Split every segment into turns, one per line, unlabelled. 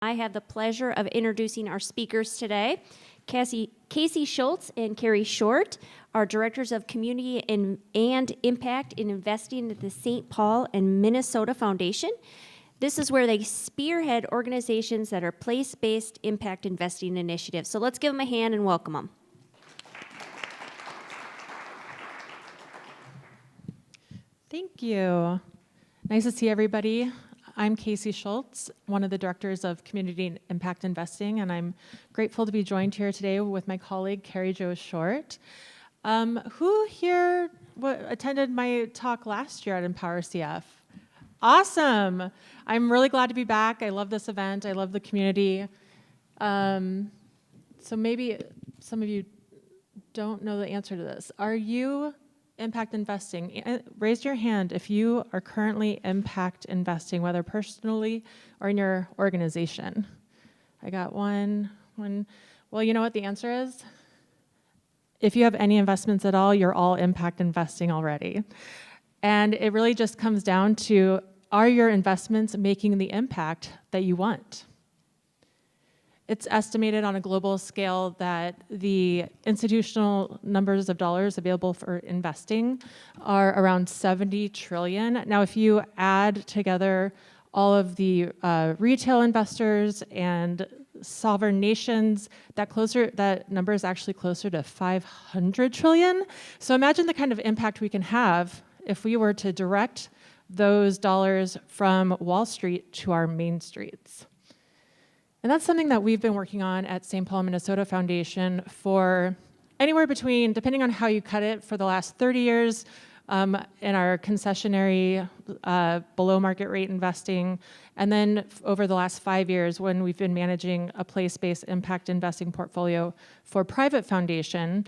I have the pleasure of introducing our speakers today. Casey Shultz and Carrie Short are Directors of Community and Impact in Investing at the St. Paul and Minnesota Foundation. This is where they spearhead organizations that are place-based impact investing initiatives. So let's give them a hand and welcome them.
Thank you. Nice to see everybody. I'm Casey Shultz, one of the directors of Community and Impact Investing, and I'm grateful to be joined here today with my colleague, Carrie Jo Short. Who here attended my talk last year at EmpowerCF? Awesome. I'm really glad to be back. I love this event. I love the community. So maybe some of you don't know the answer to this. Are you impact investing? Raise your hand if you are currently impact investing, whether personally or in your organization. I got one. Well, you know what the answer is? If you have any investments at all, you're all impact investing already. And it really just comes down to, are your investments making the impact that you want? It's estimated on a global scale that the institutional numbers of dollars available for investing are around 70 trillion. Now, if you add together all of the retail investors and sovereign nations, that number is actually closer to 500 trillion. So imagine the kind of impact we can have if we were to direct those dollars from Wall Street to our main streets. And that's something that we've been working on at St. Paul, Minnesota Foundation for anywhere between, depending on how you cut it, for the last 30 years in our concessionary below market rate investing, and then over the last 5 years when we've been managing a place-based impact investing portfolio for private foundation.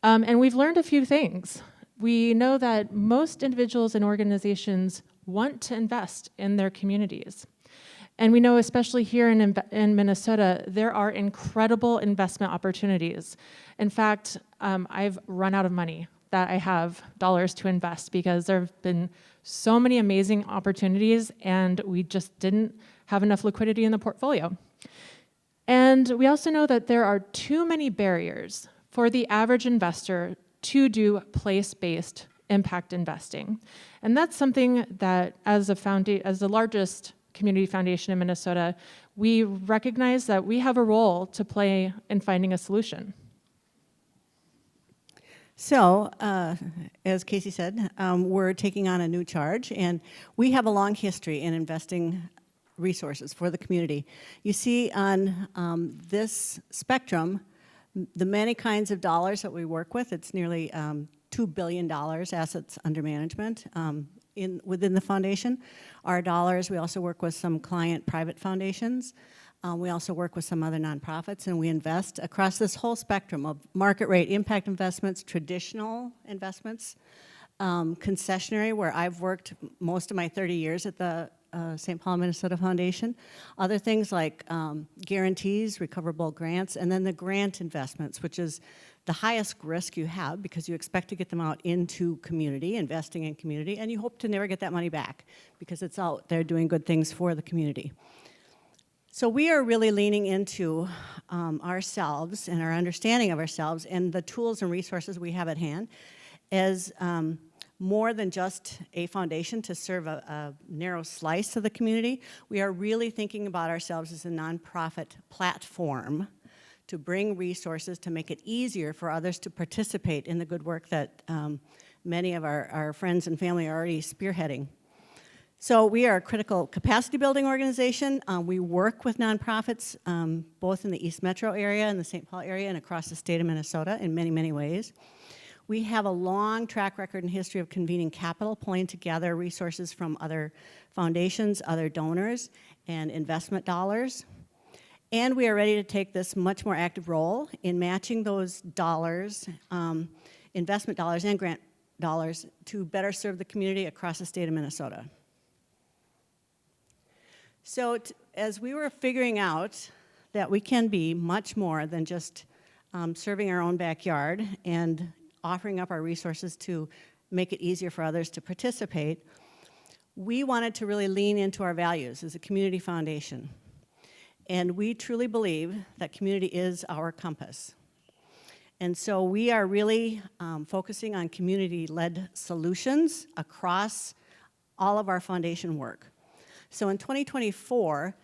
And we've learned a few things. We know that most individuals and organizations want to invest in their communities. And we know, especially here in Minnesota, there are incredible investment opportunities. In fact, I've run out of money that I have dollars to invest because there have been so many amazing opportunities and we just didn't have enough liquidity in the portfolio. And we also know that there are too many barriers for the average investor to do place-based impact investing. And that's something that as the largest community foundation in Minnesota, we recognize that we have a role to play in finding a solution.
So, as Casey said, we're taking on a new charge, and we have a long history in investing resources for the community. You see on this spectrum, the many kinds of dollars that we work with. It's nearly $2 billion assets under management within the foundation. Our dollars, we also work with some client private foundations. We also work with some other nonprofits, and we invest across this whole spectrum of market rate impact investments, traditional investments, concessionary, where I've worked most of my 30 years at the St. Paul, Minnesota Foundation. Other things like guarantees, recoverable grants, and then the grant investments, which is the highest risk you have because you expect to get them out into community, investing in community, and you hope to never get that money back because it's out there doing good things for the community. So we are really leaning into ourselves and our understanding of ourselves and the tools and resources we have at hand as more than just a foundation to serve a narrow slice of the community. We are really thinking about ourselves as a nonprofit platform to bring resources to make it easier for others to participate in the good work that many of our friends and family are already spearheading. So we are a critical capacity building organization. We work with nonprofits both in the East Metro area and the St. Paul area and across the state of Minnesota in many, many ways. We have a long track record and history of convening capital, pulling together resources from other foundations, other donors, and investment dollars. And we are ready to take this much more active role in matching those dollars, investment dollars and grant dollars, to better serve the community across the state of Minnesota. So as we were figuring out that we can be much more than just serving our own backyard and offering up our resources to make it easier for others to participate, we wanted to really lean into our values as a community foundation. And we truly believe that community is our compass. And so we are really focusing on community-led solutions across all of our foundation work. So in 2024,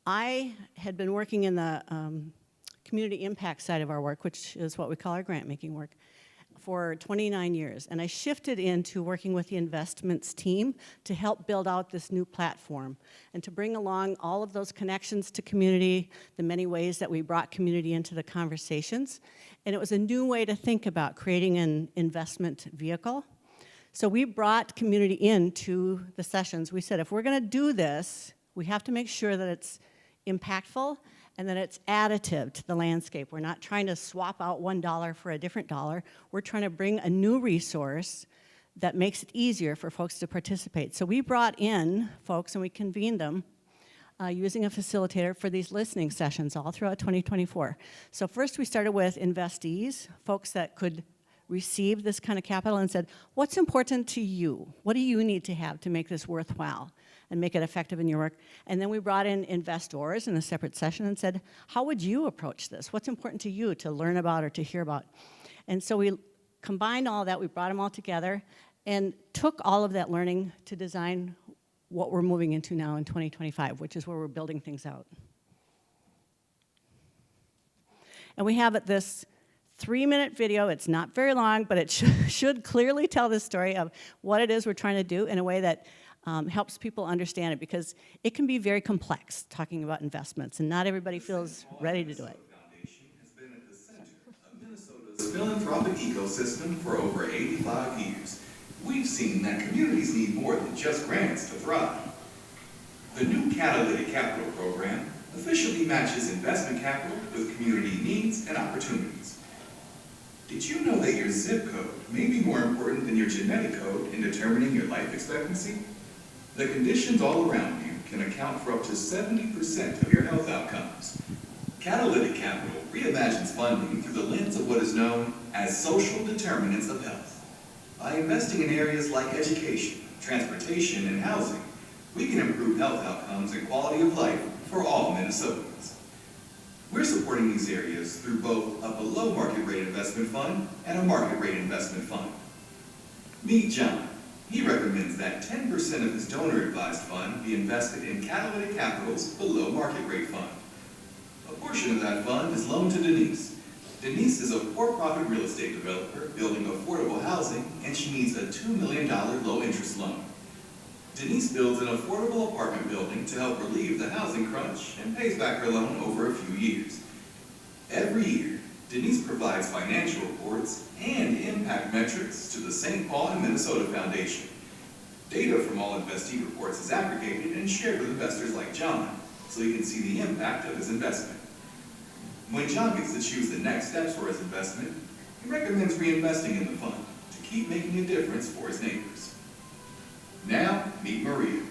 I had been working in the community impact side of our work, which is what we call our grant-making work, for 29 years. And I shifted into working with the investments team to help build out this new platform and to bring along all of those connections to community, the many ways that we brought community into the conversations. And it was a new way to think about creating an investment vehicle. So we brought community into the sessions. We said, if we're going to do this, we have to make sure that it's impactful and that it's additive to the landscape. We're not trying to swap out $1 for a different dollar. We're trying to bring a new resource that makes it easier for folks to participate. So we brought in folks and we convened them using a facilitator for these listening sessions all throughout 2024. So first we started with investees, folks that could receive this kind of capital, and said, what's important to you? What do you need to have to make this worthwhile and make it effective in your work? And then we brought in investors in a separate session and said, how would you approach this? What's important to you to learn about or to hear about? And so we combined all that, we brought them all together and took all of that learning to design what we're moving into now in 2025, which is where we're building things out. And we have this 3-minute video. It's not very long, but it should clearly tell the story of what it is we're trying to do in a way that helps people understand it, because it can be very complex talking about investments, and not everybody feels ready to do it.
The Foundation has been at the center of Minnesota's philanthropic ecosystem for over 85 years. We've seen that communities need more than just grants to thrive. The new Catalytic Capital Program officially matches investment capital with community needs and opportunities. Did you know that your zip code may be more important than your genetic code in determining your life expectancy? The conditions all around you can account for up to 70% of your health outcomes. Catalytic Capital reimagines funding through the lens of what is known as social determinants of health. By investing in areas like education, transportation, and housing, we can improve health outcomes and quality of life for all Minnesotans. We're supporting these areas through both a below market rate investment fund and a market rate investment fund. Meet John. He recommends that 10% of his donor-advised fund be invested in Catalytic Capital's below market rate fund. A portion of that fund is loaned to Denise. Denise is a for-profit real estate developer building affordable housing, and she needs a $2 million low-interest loan. Denise builds an affordable apartment building to help relieve the housing crunch and pays back her loan over a few years. Every year, Denise provides financial reports and impact metrics to the St. Paul and Minnesota Foundation. Data from all investee reports is aggregated and shared with investors like John, so he can see the impact of his investment. When John gets to choose the next steps for his investment, he recommends reinvesting in the fund to keep making a difference for his neighbors. Now, meet Maria.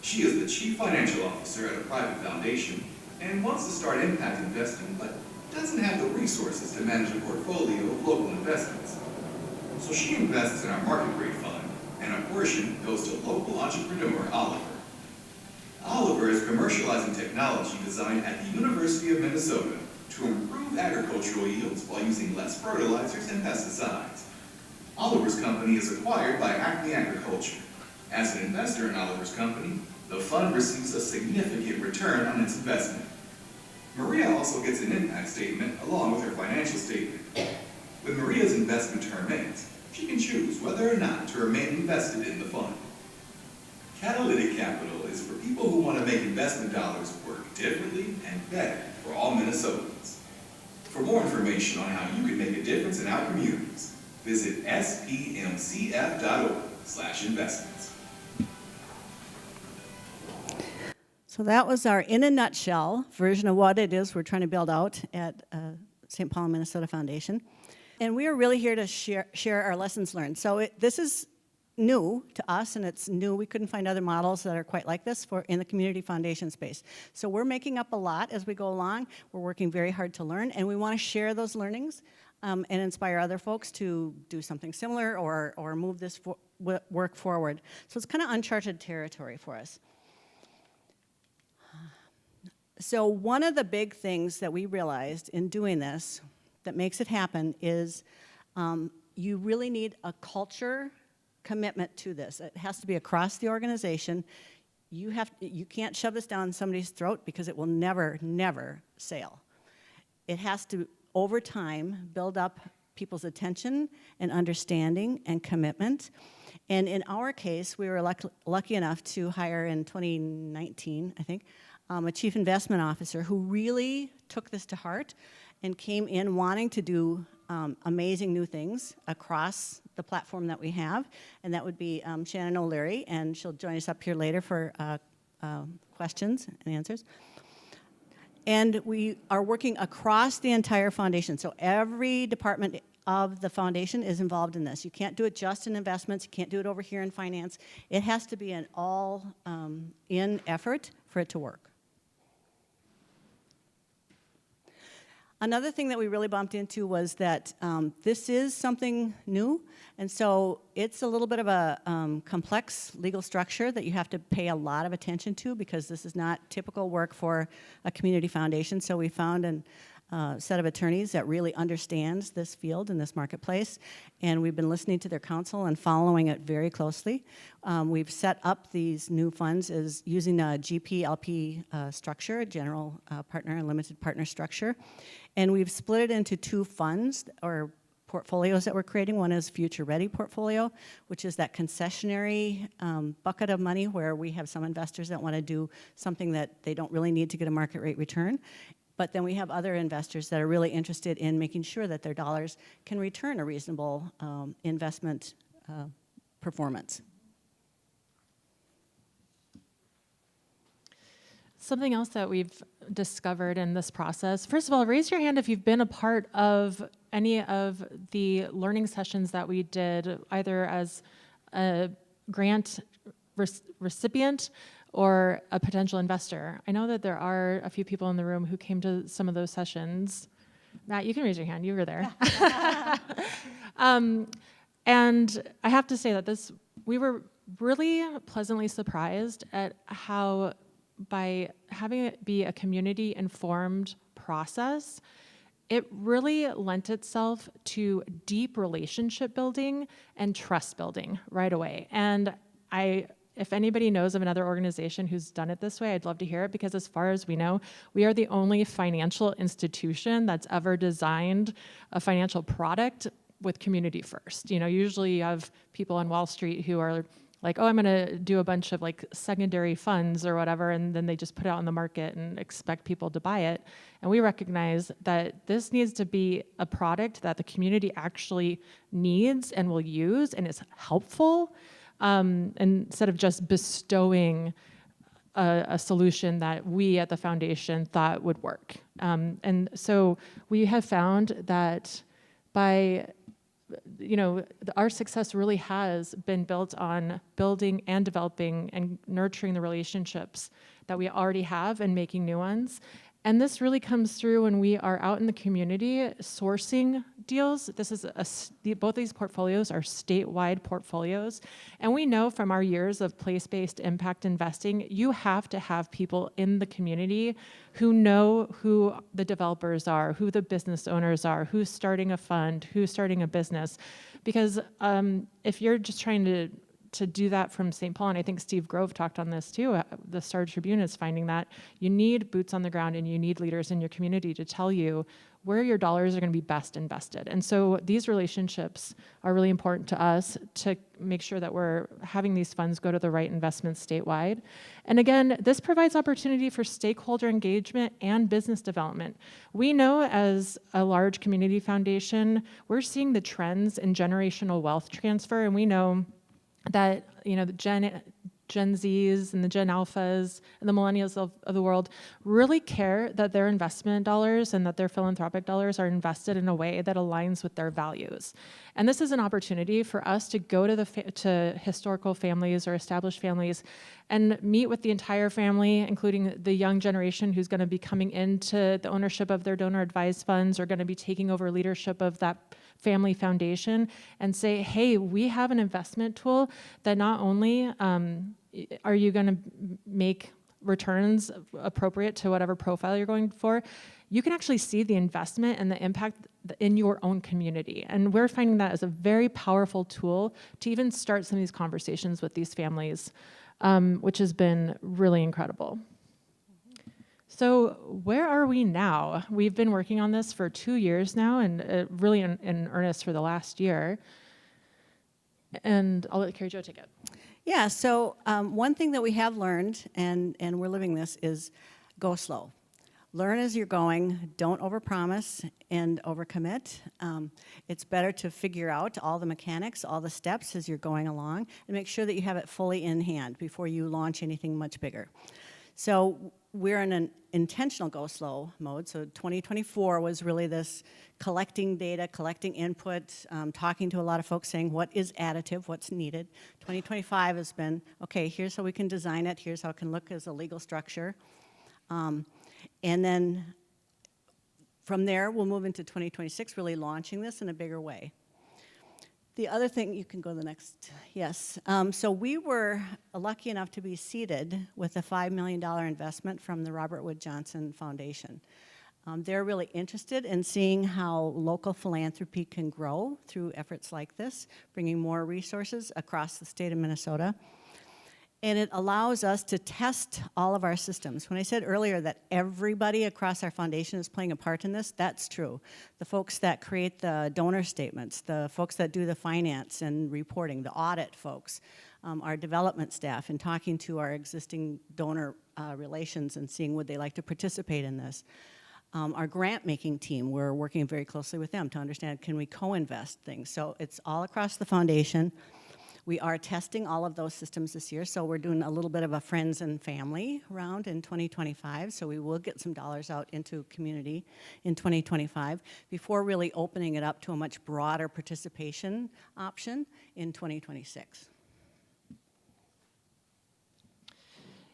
She is the Chief Financial Officer at a private foundation and wants to start impact investing, but doesn't have the resources to manage a portfolio of local investments. So she invests in our market rate fund, and a portion goes to local entrepreneur Oliver. Oliver is commercializing technology designed at the University of Minnesota to improve agricultural yields while using less fertilizers and pesticides. Oliver's company is acquired by Acme Agriculture. As an investor in Oliver's company, the fund receives a significant return on its investment. Maria also gets an impact statement along with her financial statement. When Maria's investment term ends, she can choose whether or not to remain invested in the fund. Catalytic Capital is for people who want to make investment dollars work differently and better for all Minnesotans. For more information on how you can make a difference in our communities, visit spmcf.org/investments.
So that was our, in a nutshell, version of what it is we're trying to build out at St. Paul, Minnesota Foundation. And we are really here to share our lessons learned. So this is new to us, and it's new. We couldn't find other models that are quite like this in the community foundation space. So we're making up a lot as we go along. We're working very hard to learn, and we want to share those learnings and inspire other folks to do something similar or move this work forward. So it's kind of uncharted territory for us. So one of the big things that we realized in doing this that makes it happen is you really need a culture commitment to this. It has to be across the organization. You can't shove this down somebody's throat because it will never, never sail. It has to, over time, build up people's attention and understanding and commitment. And in our case, we were lucky enough to hire in 2019, I think, a chief investment officer who really took this to heart and came in wanting to do amazing new things across the platform that we have. And that would be Shannon O'Leary, and she'll join us up here later for questions and answers. And we are working across the entire foundation. So every department of the foundation is involved in this. You can't do it just in investments. You can't do it over here in finance. It has to be an all-in effort for it to work. Another thing that we really bumped into was that this is something new, and so it's a little bit of a complex legal structure that you have to pay a lot of attention to because this is not typical work for a community foundation. So we found a set of attorneys that really understands this field and this marketplace, and we've been listening to their counsel and following it very closely. We've set up these new funds as using a GP-LP structure, a general partner and limited partner structure, and we've split it into two funds or portfolios that we're creating. One is Future Ready portfolio, which is that concessionary bucket of money where we have some investors that want to do something that they don't really need to get a market rate return. But then we have other investors that are really interested in making sure that their dollars can return a reasonable investment performance.
Something else that we've discovered in this process, first of all, raise your hand if you've been a part of any of the learning sessions that we did, either as a grant recipient or a potential investor. I know that there are a few people in the room who came to some of those sessions. Matt, you can raise your hand, you were there. And I have to say that we were really pleasantly surprised at how, by having it be a community-informed process, it really lent itself to deep relationship building and trust building right away. And if anybody knows of another organization who's done it this way, I'd love to hear it, because as far as we know, we are the only financial institution that's ever designed a financial product with community first. You know, usually you have people on Wall Street who are like, oh, I'm going to do a bunch of like secondary funds or whatever, and then they just put it out in the market and expect people to buy it. And we recognize that this needs to be a product that the community actually needs and will use and is helpful, instead of just bestowing a solution that we at the foundation thought would work. And so we have found that by our success really has been built on building and developing and nurturing the relationships that we already have and making new ones. And this really comes through when we are out in the community sourcing deals. Both these portfolios are statewide portfolios. And we know from our years of place-based impact investing, you have to have people in the community who know who the developers are, who the business owners are, who's starting a fund, who's starting a business. Because if you're just trying to do that from St. Paul, and I think Steve Grove talked on this too, the Star Tribune is finding that you need boots on the ground and you need leaders in your community to tell you where your dollars are going to be best invested. And so these relationships are really important to us to make sure that we're having these funds go to the right investments statewide. And again, this provides opportunity for stakeholder engagement and business development. We know as a large community foundation, we're seeing the trends in generational wealth transfer, and we know that the Gen Zs and the Gen Alphas and the millennials of the world really care that their investment dollars and that their philanthropic dollars are invested in a way that aligns with their values. And this is an opportunity for us to go to historical families or established families and meet with the entire family, including the young generation who's going to be coming into the ownership of their donor advised funds or going to be taking over leadership of that family foundation, and say, hey, we have an investment tool that not only are you going to make returns appropriate to whatever profile you're going for, you can actually see the investment and the impact in your own community. And we're finding that as a very powerful tool to even start some of these conversations with these families, which has been really incredible. So where are we now? We've been working on this for 2 years now, and really in earnest for the last year. And I'll let Carrie Jo take it.
Yeah, so one thing that we have learned, and we're living this, is go slow. Learn as you're going. Don't overpromise and overcommit. It's better to figure out all the mechanics, all the steps as you're going along, and make sure that you have it fully in hand before you launch anything much bigger. So we're in an intentional go slow mode. So 2024 was really this collecting data, collecting input, talking to a lot of folks saying what is additive, what's needed. 2025 has been, okay, here's how we can design it, here's how it can look as a legal structure. And then from there, we'll move into 2026, really launching this in a bigger way. The other thing, you can go to the next, yes. So we were lucky enough to be seeded with a $5 million investment from the Robert Wood Johnson Foundation. They're really interested in seeing how local philanthropy can grow through efforts like this, bringing more resources across the state of Minnesota. And it allows us to test all of our systems. When I said earlier that everybody across our foundation is playing a part in this, that's true. The folks that create the donor statements, the folks that do the finance and reporting, the audit folks, our development staff, and talking to our existing donor relations and seeing would they like to participate in this. Our grant-making team, we're working very closely with them to understand, can we co-invest things? So it's all across the foundation. We are testing all of those systems this year, so we're doing a little bit of a friends and family round in 2025, so we will get some dollars out into community in 2025 before really opening it up to a much broader participation option in 2026.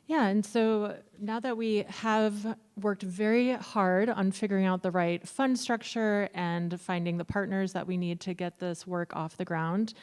Yeah, and so now that we have worked very hard on figuring out the right fund structure and finding the partners that we need to get this work off the ground,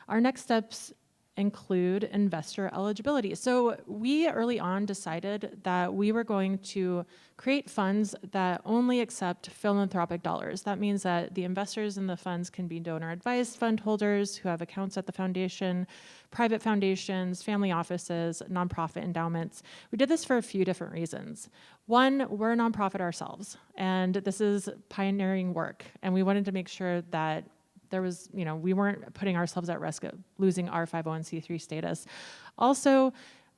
our next steps include investor eligibility. So we early on decided that we were going to create funds that only accept philanthropic dollars. That means that the investors in the funds can be donor advised fund holders who have accounts at the foundation, private foundations, family offices, nonprofit endowments. We did this for a few different reasons. One, we're a nonprofit ourselves, and this is pioneering work, and we wanted to make sure that there was, we weren't putting ourselves at risk of losing our 501c3 status. Also,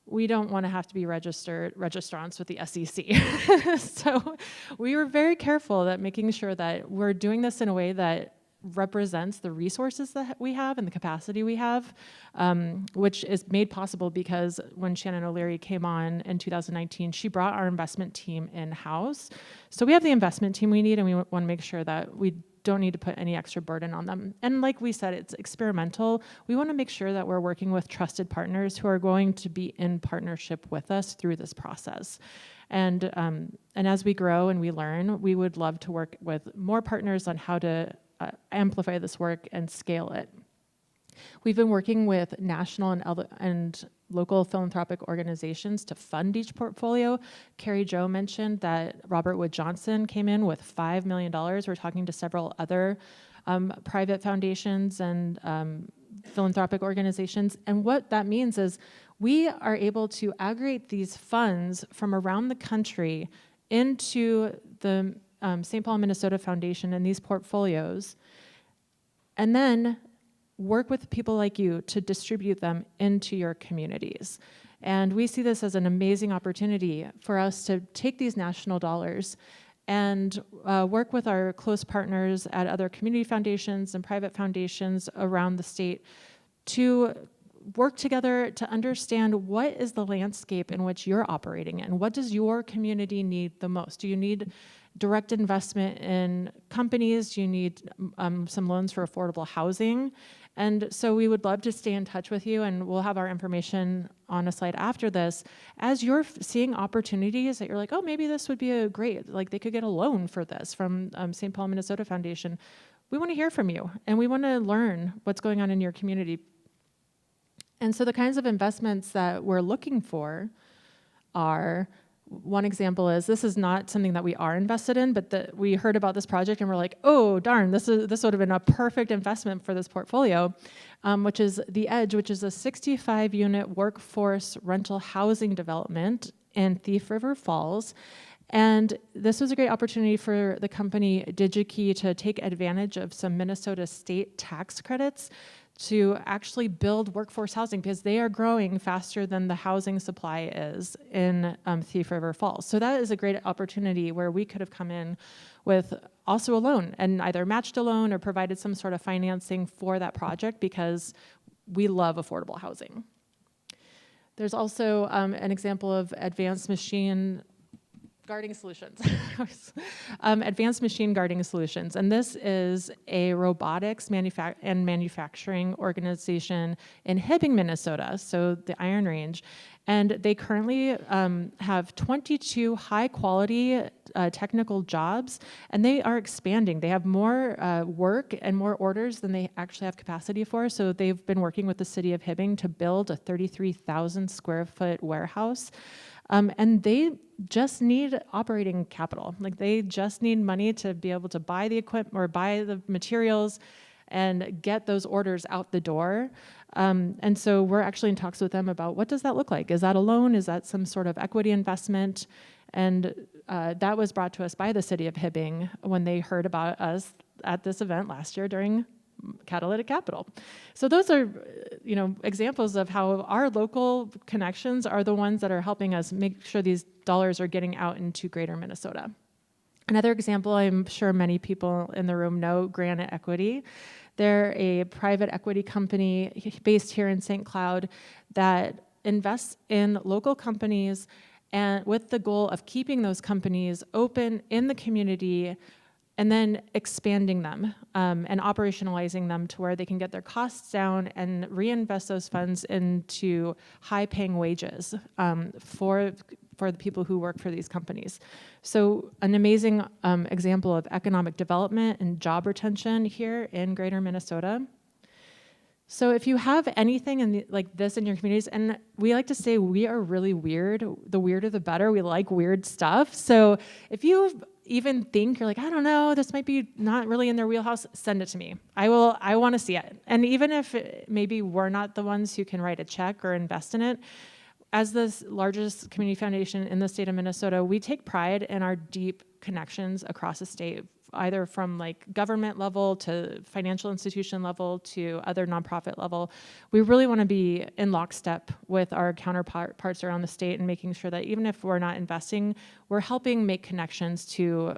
we don't want to have to be registrants with the SEC. So we were very careful that making sure that we're doing this in a way that represents the resources that we have and the capacity we have, which is made possible because when Shannon O'Leary came on in 2019, she brought our investment team in-house. So we have the investment team we need, and we want to make sure that we don't need to put any extra burden on them. And like we said, it's experimental. We want to make sure that we're working with trusted partners who are going to be in partnership with us through this process. And as we grow and we learn, we would love to work with more partners on how to amplify this work and scale it. We've been working with national and local philanthropic organizations to fund each portfolio. Carrie Jo mentioned that Robert Wood Johnson came in with $5 million. We're talking to several other private foundations and philanthropic organizations. And what that means is we are able to aggregate these funds from around the country into the St. Paul, Minnesota Foundation and these portfolios, and then work with people like you to distribute them into your communities. And we see this as an amazing opportunity for us to take these national dollars and work with our close partners at other community foundations and private foundations around the state to work together to understand what is the landscape in which you're operating in. What does your community need the most? Do you need direct investment in companies? Do you need some loans for affordable housing? And so we would love to stay in touch with you, and we'll have our information on a slide after this. As you're seeing opportunities that you're like, oh, maybe this would be a great, like they could get a loan for this from St. Paul, Minnesota Foundation. We want to hear from you, and we want to learn what's going on in your community. And so the kinds of investments that we're looking for are, one example is, this is not something that we are invested in, but we heard about this project and we're like, oh, darn, this would have been a perfect investment for this portfolio, which is The Edge, which is a 65-unit workforce rental housing development in Thief River Falls. And this was a great opportunity for the company DigiKey to take advantage of some Minnesota state tax credits to actually build workforce housing, because they are growing faster than the housing supply is in Thief River Falls. So that is a great opportunity where we could have come in with also a loan and either matched a loan or provided some sort of financing for that project, because we love affordable housing. There's also an example of advanced machine guarding solutions. Advanced machine guarding solutions. And this is a robotics and manufacturing organization in Hibbing, Minnesota, so the Iron Range. And they currently have 22 high quality technical jobs, and they are expanding. They have more work and more orders than they actually have capacity for. So they've been working with the city of Hibbing to build a 33,000 square foot warehouse. And they just need operating capital. Like, they just need money to be able to buy the equipment or buy the materials and get those orders out the door. And so we're actually in talks with them about, what does that look like? Is that a loan? Is that some sort of equity investment? And that was brought to us by the city of Hibbing when they heard about us at this event last year during Catalytic Capital. So those are, examples of how our local connections are the ones that are helping us make sure these dollars are getting out into greater Minnesota. Another example, I'm sure many people in the room know, Granite Equity. They're a private equity company based here in St. Cloud that invests in local companies, and with the goal of keeping those companies open in the community and then expanding them and operationalizing them to where they can get their costs down and reinvest those funds into high-paying wages for the people who work for these companies. So an amazing example of economic development and job retention here in greater Minnesota. So if you have anything like this in your communities, and we like to say we are really weird, the weirder the better, we like weird stuff. So if you even think you're like, I don't know, this might be not really in their wheelhouse, send it to me. I want to see it. And even if maybe we're not the ones who can write a check or invest in it, as the largest community foundation in the state of Minnesota, we take pride in our deep connections across the state, either from like government level to financial institution level to other nonprofit level. We really want to be in lockstep with our counterparts around the state and making sure that even if we're not investing, we're helping make connections to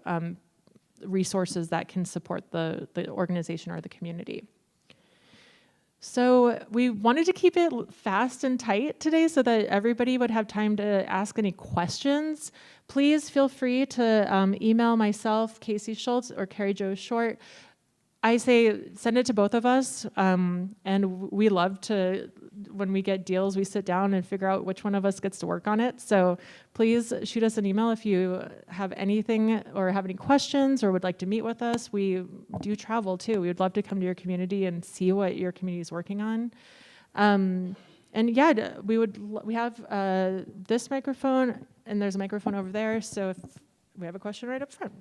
resources that can support the organization or the community. So we wanted to keep it fast and tight today so that everybody would have time to ask any questions. Please feel free to email myself, Casey Shultz, or Carrie Jo Short. I say send it to both of us, and we love to, when we get deals, we sit down and figure out which one of us gets to work on it. So please shoot us an email if you have anything or have any questions or would like to meet with us. We do travel too. We would love to come to your community and see what your community is working on. And yeah, we have this microphone, and there's a microphone over there. So if we have a question right up front.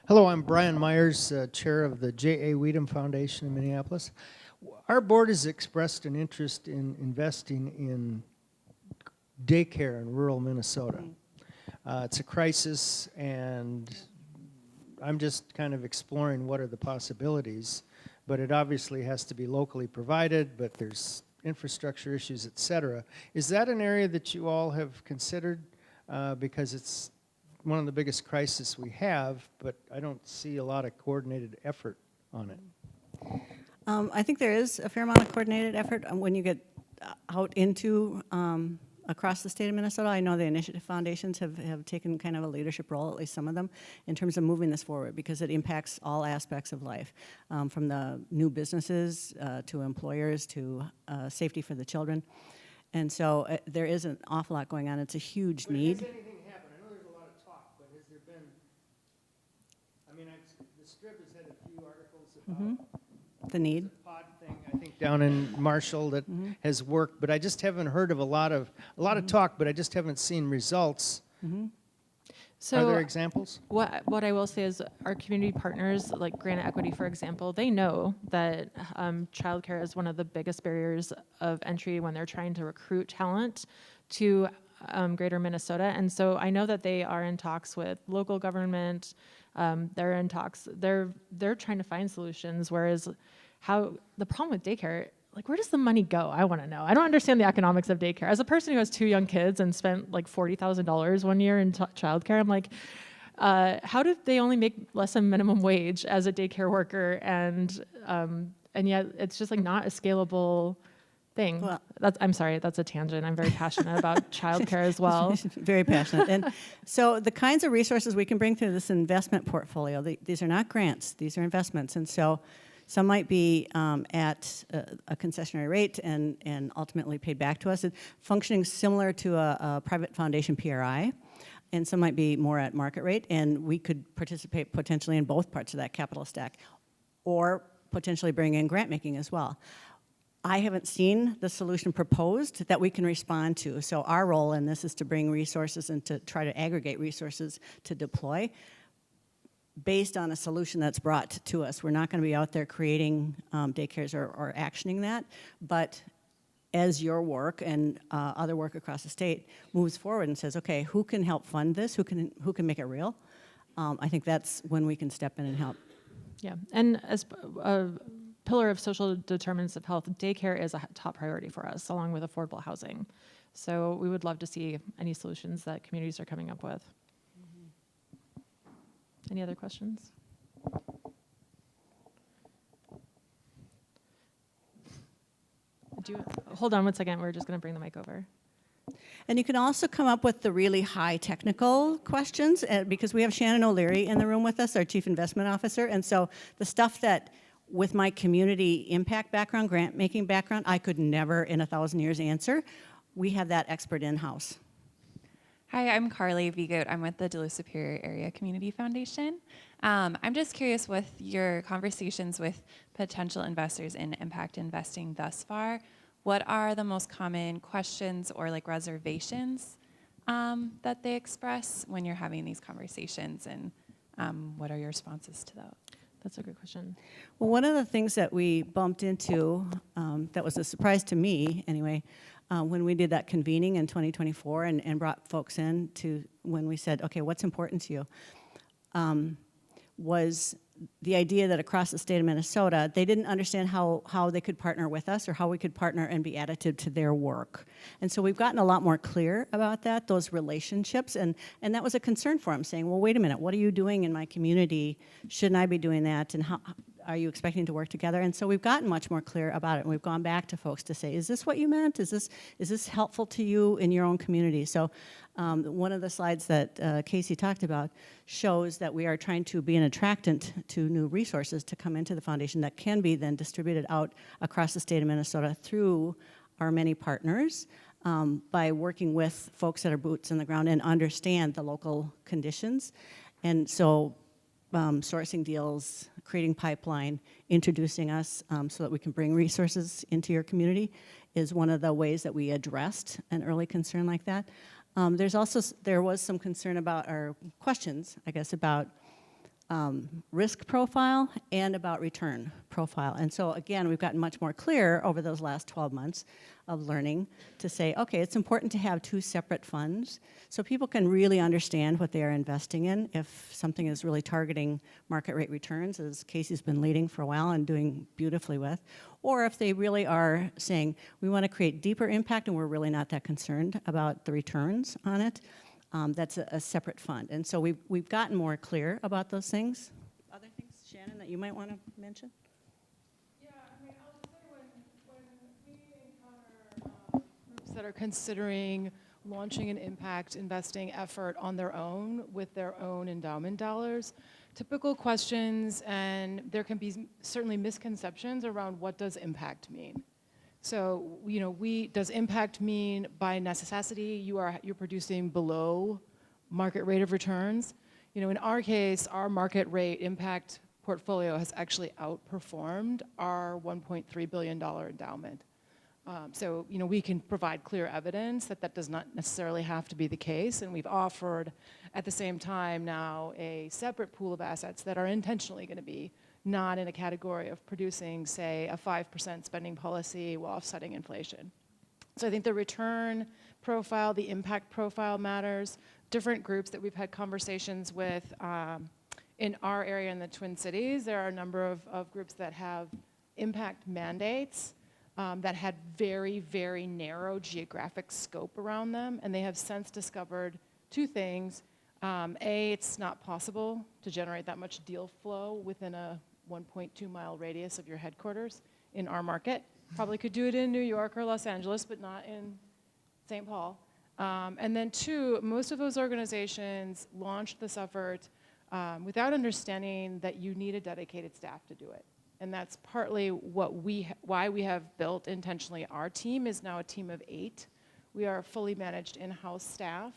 Hello, I'm Brian Myers, chair of the J.A. Weedham Foundation in Minneapolis. Our board has expressed an interest in investing in daycare in rural Minnesota. It's a crisis, and I'm just kind of exploring what are the possibilities, but it obviously has to be locally provided, but there's infrastructure issues, et cetera. Is that an area that you all have considered? Because it's one of the biggest crises we have, but I don't see a lot of coordinated effort on it.
I think there is a fair amount of coordinated effort when you get out into across the state of Minnesota. I know the initiative foundations have taken kind of a leadership role, at least some of them, in terms of moving this forward, because it impacts all aspects of life, from the new businesses to employers to safety for the children. And so there is an awful lot going on. It's a huge need.
Has anything happened? I know there's a lot of talk, but has there been, I mean, the Strip has had a few articles about
The need.
pod thing, I think, down in Marshall that has worked, but I just haven't heard of a lot of talk, but I just haven't seen results.
So
Are there examples?
What I will say is our community partners, like Granite Equity, for example, they know that childcare is one of the biggest barriers of entry when they're trying to recruit talent to greater Minnesota. And so I know that they are in talks with local government. They're in talks. They're trying to find solutions, whereas the problem with daycare, like, where does the money go? I want to know. I don't understand the economics of daycare. As a person who has 2 young kids and spent like $40,000 one year in childcare, I'm like, how did they only make less than minimum wage as a daycare worker? And yet it's just like not a scalable thing.
Well-
I'm sorry, that's a tangent. I'm very passionate about childcare as well.
Very passionate. And so the kinds of resources we can bring through this investment portfolio, these are not grants, these are investments. And so some might be at a concessionary rate and ultimately paid back to us, functioning similar to a private foundation PRI. And some might be more at market rate, and we could participate potentially in both parts of that capital stack, or potentially bring in grant making as well. I haven't seen the solution proposed that we can respond to. So our role in this is to bring resources and to try to aggregate resources to deploy based on a solution that's brought to us. We're not going to be out there creating daycares or actioning that, but as your work and other work across the state moves forward and says, okay, who can help fund this? Who can make it real? I think that's when we can step in and help.
Yeah, and as a pillar of social determinants of health, daycare is a top priority for us, along with affordable housing. So we would love to see any solutions that communities are coming up with. Any other questions? Hold on one second. We're just going to bring the mic over.
And you can also come up with the really high technical questions because we have Shannon O'Leary in the room with us, our Chief Investment Officer. And so the stuff that, with my community impact background, grant making background, I could never in 1,000 years answer. We have that expert in-house.
Hi, I'm Carly Vigoat. I'm with the Duluth Superior Area Community Foundation. I'm just curious, with your conversations with potential investors in impact investing thus far, what are the most common questions or like reservations that they express when you're having these conversations, and what are your responses to that?
That's a good question.
Well, one of the things that we bumped into that was a surprise to me anyway, when we did that convening in 2024 and brought folks in to when we said, okay, what's important to you, was the idea that across the state of Minnesota, they didn't understand how they could partner with us or how we could partner and be additive to their work. And so we've gotten a lot more clear about that, those relationships, and that was a concern for them, saying, well, wait a minute, what are you doing in my community? Shouldn't I be doing that? And how are you expecting to work together? And so we've gotten much more clear about it, and we've gone back to folks to say, is this what you meant? Is this helpful to you in your own community? So one of the slides that Casey talked about shows that we are trying to be an attractant to new resources to come into the foundation that can be then distributed out across the state of Minnesota through our many partners by working with folks that are boots on the ground and understand the local conditions. And so sourcing deals, creating pipeline, introducing us so that we can bring resources into your community is one of the ways that we addressed an early concern like that. There was some concern about, or questions, I guess, about risk profile and about return profile. And so again, we've gotten much more clear over those last 12 months of learning to say, okay, it's important to have two separate funds so people can really understand what they are investing in. If something is really targeting market rate returns, as Casey's been leading for a while and doing beautifully with, or if they really are saying, we want to create deeper impact and we're really not that concerned about the returns on it, that's a separate fund. And so we've gotten more clear about those things. Other things, Shannon, that you might want to mention?
Yeah, I mean, I'll say when we encounter groups that are considering launching an impact investing effort on their own with their own endowment dollars, typical questions, and there can be certainly misconceptions around what does impact mean. So, you know, does impact mean by necessity you're producing below market rate of returns? You know, in our case, our market rate impact portfolio has actually outperformed our $1.3 billion endowment. So, we can provide clear evidence that that does not necessarily have to be the case, and we've offered at the same time now a separate pool of assets that are intentionally going to be not in a category of producing, say, a 5% spending policy while offsetting inflation. So I think the return profile, the impact profile matters. Different groups that we've had conversations with in our area in the Twin Cities, there are a number of groups that have impact mandates that had very, very narrow geographic scope around them, and they have since discovered two things. A, it's not possible to generate that much deal flow within a 1.2 mile radius of your headquarters in our market. Probably could do it in New York or Los Angeles, but not in St. Paul. And then two, most of those organizations launched this effort without understanding that you need a dedicated staff to do it. And that's partly why we have built intentionally our team is now a team of 8. We are fully managed in-house staff.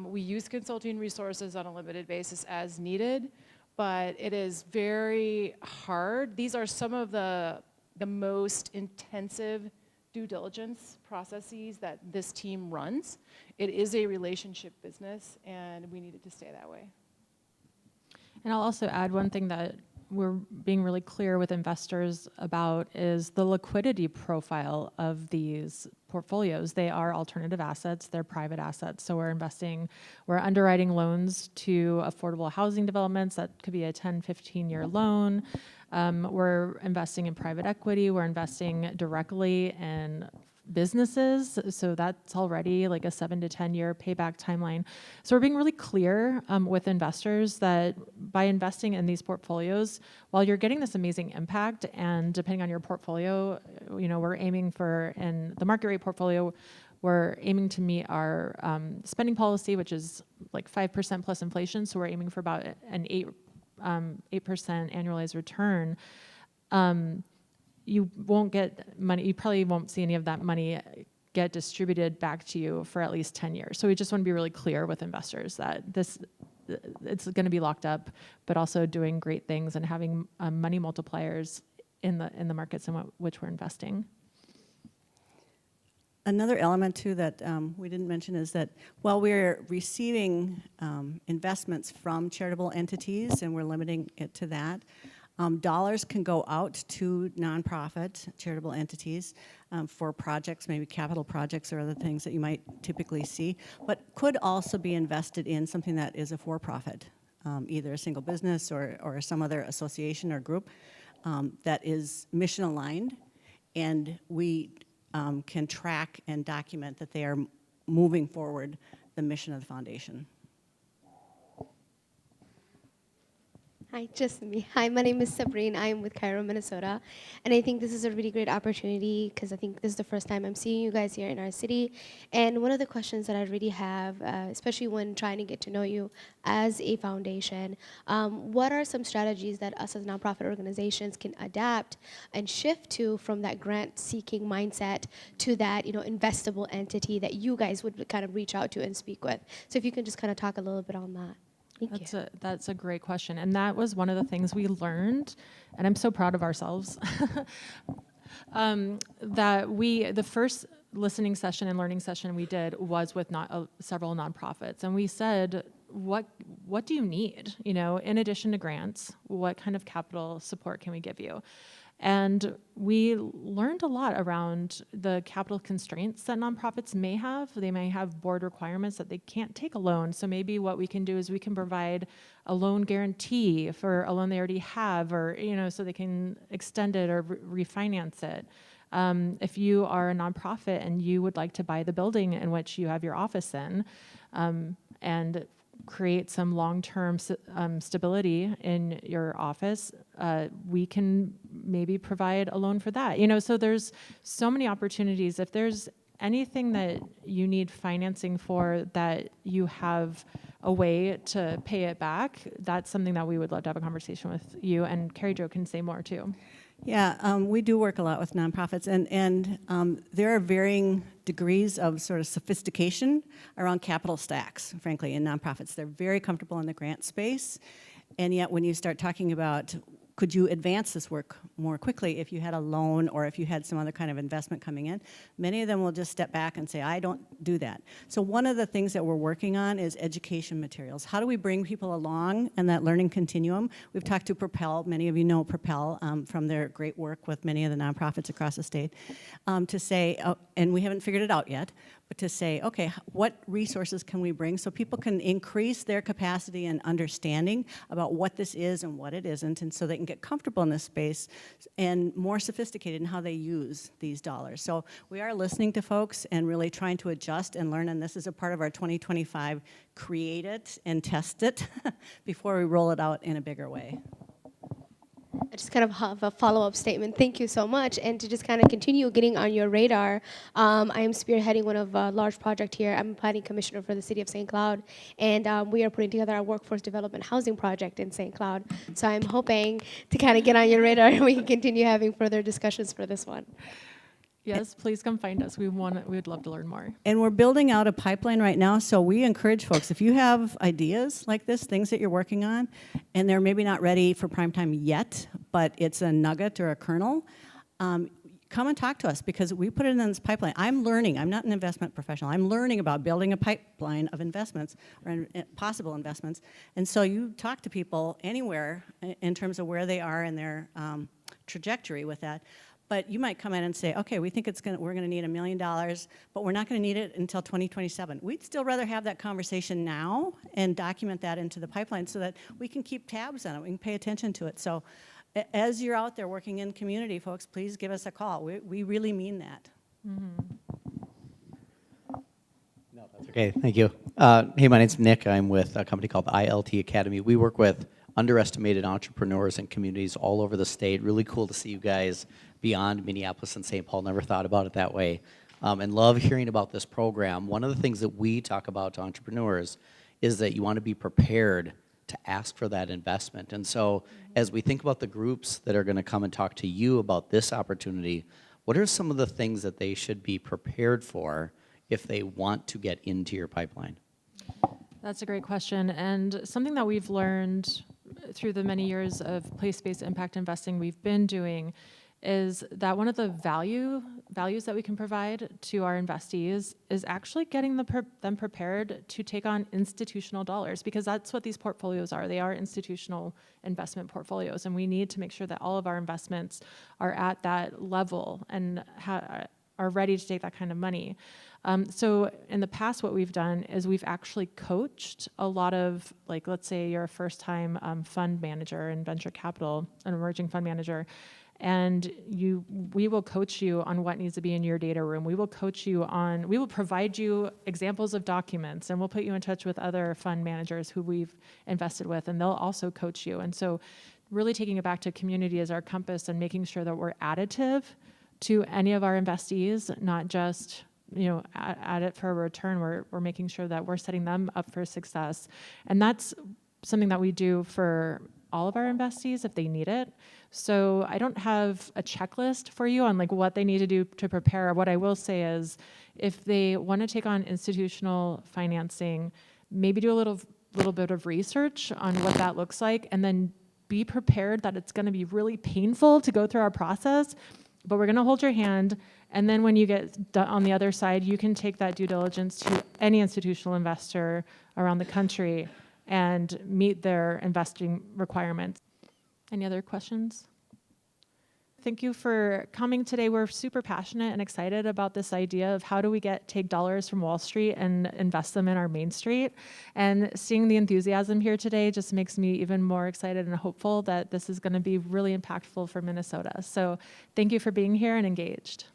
We use consulting resources on a limited basis as needed, but it is very hard. These are some of the most intensive due diligence processes that this team runs. It is a relationship business, and we need it to stay that way.
And I'll also add one thing that we're being really clear with investors about is the liquidity profile of these portfolios. They are alternative assets, they're private assets. So we're underwriting loans to affordable housing developments. That could be a 10, 15-year loan. We're investing in private equity. We're investing directly in businesses. So that's already like a 7 to 10 year payback timeline. So we're being really clear with investors that by investing in these portfolios, while you're getting this amazing impact, and depending on your portfolio, we're aiming for, in the market rate portfolio, we're aiming to meet our spending policy, which is like 5% plus inflation. So we're aiming for about an 8% annualized return. You won't get money, you probably won't see any of that money get distributed back to you for at least 10 years. So we just want to be really clear with investors that it's going to be locked up, but also doing great things and having money multipliers in the markets in which we're investing.
Another element too that we didn't mention is that while we're receiving investments from charitable entities, and we're limiting it to that, dollars can go out to nonprofit charitable entities for projects, maybe capital projects or other things that you might typically see, but could also be invested in something that is a for-profit, either a single business or some other association or group that is mission aligned, and we can track and document that they are moving forward the mission of the foundation.
Hi, just me. Hi, my name is Sabrine. I am with Cairo, Minnesota. And I think this is a really great opportunity because I think this is the first time I'm seeing you guys here in our city. And one of the questions that I really have, especially when trying to get to know you as a foundation, what are some strategies that us as nonprofit organizations can adapt and shift to from that grant-seeking mindset to that, investable entity that you guys would kind of reach out to and speak with? So if you can just kind of talk a little bit on that.
That's a great question. And that was one of the things we learned, and I'm so proud of ourselves, that the first listening session and learning session we did was with several nonprofits. And we said, what do you need? In addition to grants, what kind of capital support can we give you? And we learned a lot around the capital constraints that nonprofits may have. They may have board requirements that they can't take a loan. So maybe what we can do is we can provide a loan guarantee for a loan they already have, or so they can extend it or refinance it. If you are a nonprofit and you would like to buy the building in which you have your office in, and create some long-term stability in your office, we can maybe provide a loan for that. So there's so many opportunities. If there's anything that you need financing for that you have a way to pay it back, that's something that we would love to have a conversation with you, and Carrie Jo can say more too.
Yeah, we do work a lot with nonprofits, and there are varying degrees of sort of sophistication around capital stacks, frankly, in nonprofits. They're very comfortable in the grant space, And yet when you start talking about could you advance this work more quickly if you had a loan or if you had some other kind of investment coming in, many of them will just step back and say, I don't do that. So one of the things that we're working on is education materials. How do we bring people along in that learning continuum? We've talked to Propel, many of you know Propel from their great work with many of the nonprofits across the state, to say, and we haven't figured it out yet, but to say, okay, what resources can we bring so people can increase their capacity and understanding about what this is and what it isn't, and so they can get comfortable in this space and more sophisticated in how they use these dollars. So we are listening to folks and really trying to adjust and learn, and this is a part of our 2025 create it and test it before we roll it out in a bigger way.
I just kind of have a follow-up statement. Thank you so much. And to just kind of continue getting on your radar, I am spearheading one of a large project here. I'm a planning commissioner for the city of St. Cloud, and we are putting together a workforce development housing project in St. Cloud. So I'm hoping to kind of get on your radar and we can continue having further discussions for this one.
Yes, please come find us. We would love to learn more.
And we're building out a pipeline right now, so we encourage folks, if you have ideas like this, things that you're working on, and they're maybe not ready for prime time yet, but it's a nugget or a kernel, come and talk to us because we put it in this pipeline. I'm learning. I'm not an investment professional. I'm learning about building a pipeline of investments or possible investments. And so you talk to people anywhere in terms of where they are in their trajectory with that. But you might come in and say, okay, we think we're going to need $1 million, but we're not going to need it until 2027. We'd still rather have that conversation now and document that into the pipeline so that we can keep tabs on it, we can pay attention to it. So as you're out there working in community, folks, please give us a call. We really mean that.
No, that's okay. Thank you. Hey, my name's Nick. I'm with a company called ILT Academy. We work with underestimated entrepreneurs and communities all over the state. Really cool to see you guys beyond Minneapolis and St. Paul. Never thought about it that way. And love hearing about this program. One of the things that we talk about to entrepreneurs is that you want to be prepared to ask for that investment. And so as we think about the groups that are going to come and talk to you about this opportunity, what are some of the things that they should be prepared for if they want to get into your pipeline?
That's a great question, and something that we've learned through the many years of place-based impact investing we've been doing is that one of the values that we can provide to our investees is actually getting them prepared to take on institutional dollars, because that's what these portfolios are. They are institutional investment portfolios, and we need to make sure that all of our investments are at that level and are ready to take that kind of money. So in the past, what we've done is we've actually coached a lot of, like, let's say you're a first-time fund manager in venture capital, an emerging fund manager, and we will coach you on what needs to be in your data room. We will provide you examples of documents, and we'll put you in touch with other fund managers who we've invested with, and they'll also coach you. And so really taking it back to community as our compass and making sure that we're additive to any of our investees, not just at it for a return. We're making sure that we're setting them up for success. And that's something that we do for all of our investees if they need it. So I don't have a checklist for you on like what they need to do to prepare. What I will say is if they want to take on institutional financing, maybe do a little bit of research on what that looks like, and then be prepared that it's going to be really painful to go through our process, but we're going to hold your hand. And then when you get on the other side, you can take that due diligence to any institutional investor around the country and meet their investing requirements. Any other questions? Thank you for coming today. We're super passionate and excited about this idea of how do we take dollars from Wall Street and invest them in our Main Street. And seeing the enthusiasm here today just makes me even more excited and hopeful that this is going to be really impactful for Minnesota. So thank you for being here and engaged.